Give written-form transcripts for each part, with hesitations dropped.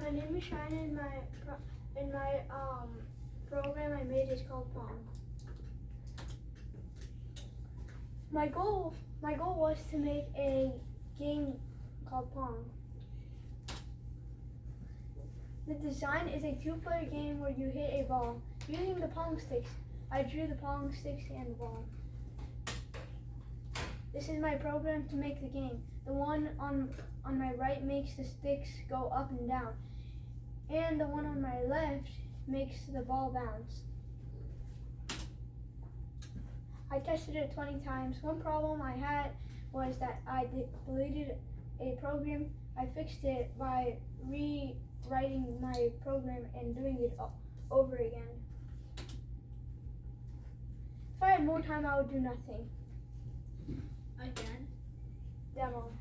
My name is Shayan and my program I made is called Pong. My goal was to make a game called Pong. The design is a 2-player game where you hit a ball using the Pong sticks. I drew the Pong sticks and the ball. This is my program to make the game. The one on my right makes the sticks go up and down, and the one on my left makes the ball bounce. I tested it 20 times. One problem I had was that I deleted a program. I fixed it by rewriting my program and doing it over again. If I had more time, I would do nothing. Again? Demo.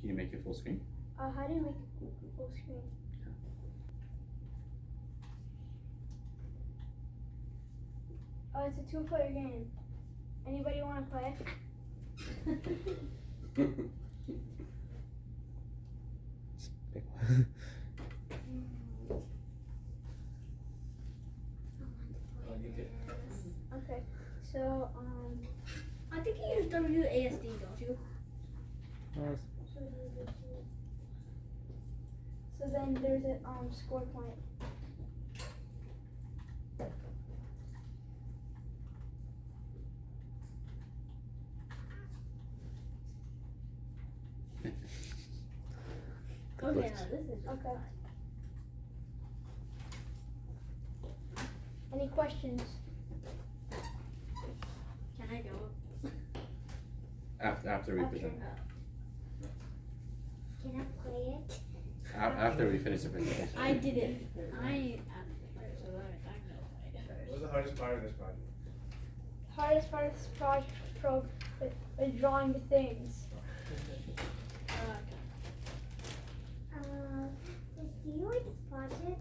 Can you make it full screen? How do you make it full screen? It's a 2-player game. Anybody want to play? Okay, so I think you use WASD, don't you? so then there's a score point. Okay, now this is Okay. Any questions? Can I go? After we present. Can I play it? After we finish the presentation. I did it. What's the hardest part of this project? Hardest part of this project is drawing the things. Do you like this project?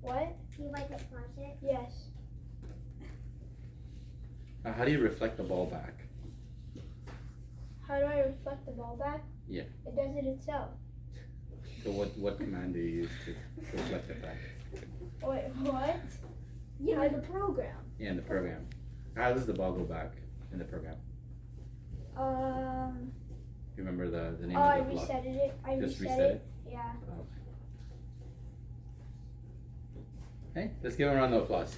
What? Do you like this project? Yes. How do you reflect the ball back? How do I reflect the ball back? Yeah. It does it itself. So what command do you use to reflect it back? Wait, what? Yeah, the program. Yeah, in the program. How does the ball go back in the program? You remember the name I of the block? reset it. I Just reset reset it. Yeah. Oh. Hey, let's give him a round of applause.